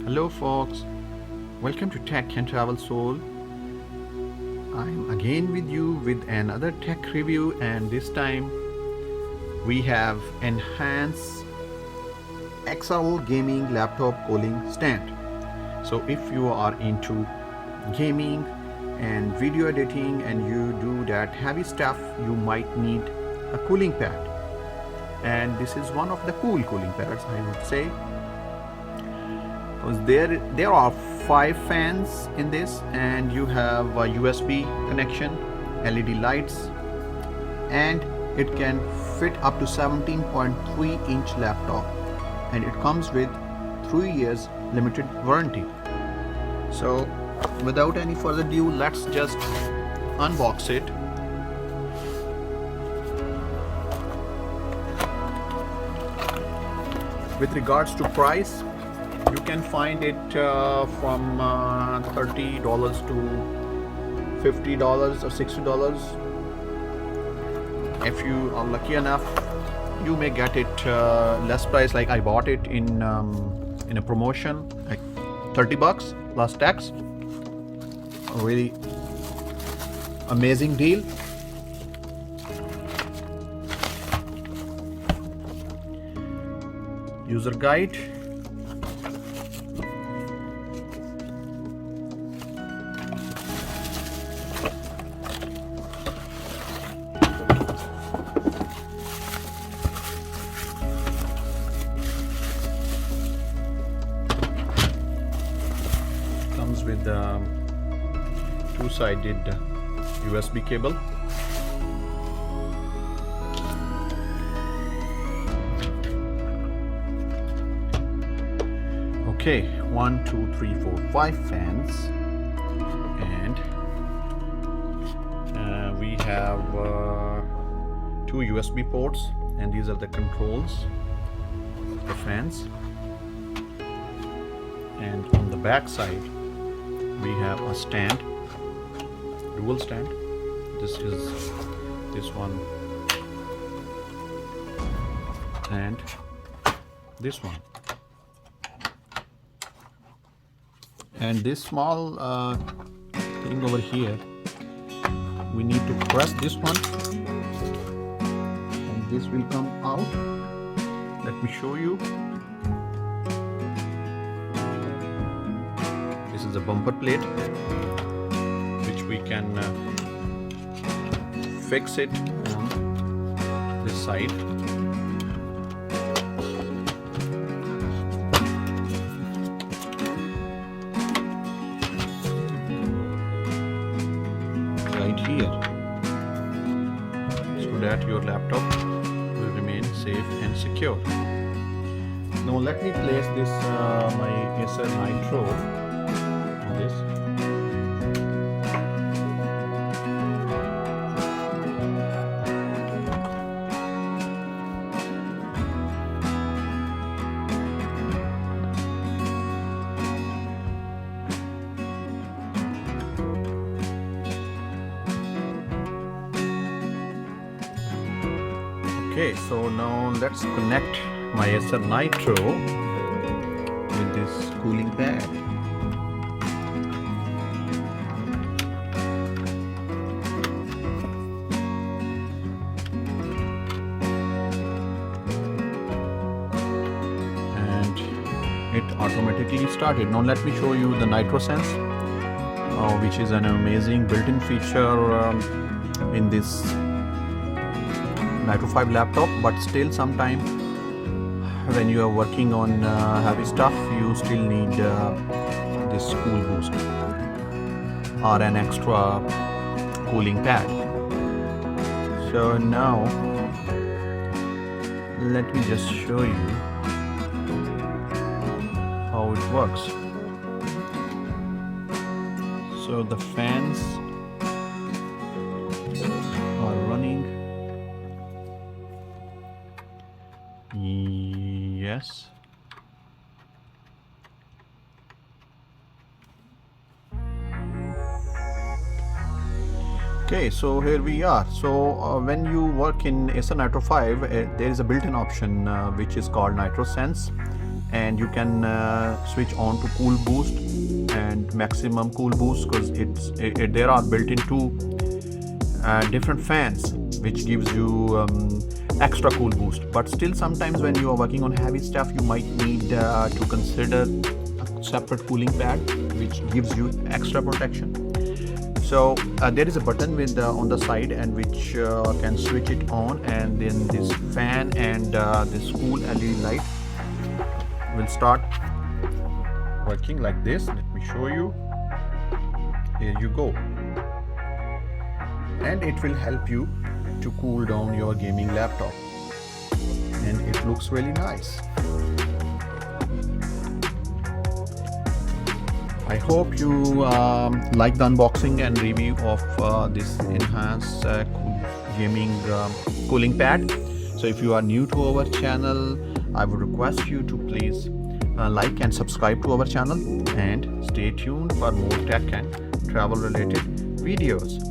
Hello folks, welcome to Tech and Travel Soul. I'm again with you with another tech review, and this time we have Enhance XL gaming laptop cooling stand. So if you are into gaming and video editing and you do that heavy stuff, you might need a cooling pad, and this is one of the cool cooling pads, I would say. There are 5 fans in this, and you have a USB connection, LED lights, and it can fit up to 17.3-inch laptop, and it comes with 3 years limited warranty. So without any further ado, let's just unbox it. With regards to price, you can find it from $30 to $50 or $60. If you are lucky enough, you may get it less price. Like I bought it in a promotion, like $30 plus tax. A really amazing deal. User guide. Comes with two-sided USB cable. Okay, 1, 2, 3, 4, 5 fans, and we have 2 USB ports, and these are the controls of the fans. And on the back side we have a stand, dual stand. This is this one and this one. And this small thing over here, we need to press this one, and this will come out. Let me show you. This is a bumper plate, which we can fix it on this side. Right here, so that your laptop will remain safe and secure. Now let me place this my Acer Nitro on this. Okay, so now let's connect my Acer Nitro with this cooling pad. And it automatically started. Now let me show you the NitroSense, which is an amazing built-in feature in this Nitro 5 laptop, but still sometime when you are working on heavy stuff, you still need this cool boost or an extra cooling pad. So now let me just show you how it works. So the fans are running. Yes. Okay, so here we are. So when you work in Acer Nitro 5, there is a built-in option which is called NitroSense, and you can switch on to cool boost and maximum cool boost, because there are built into different fans which gives you extra cool boost. But still, sometimes when you are working on heavy stuff, you might need to consider a separate cooling pad which gives you extra protection. So there is a button with on the side, and which can switch it on, and then this fan and this cool LED light will start working like this. Let me show you. Here you go. And it will help you to cool down your gaming laptop, and it looks really nice. I hope you like the unboxing and review of this enhanced gaming cooling pad. So if you are new to our channel, I would request you to please like and subscribe to our channel, and stay tuned for more tech and travel related videos.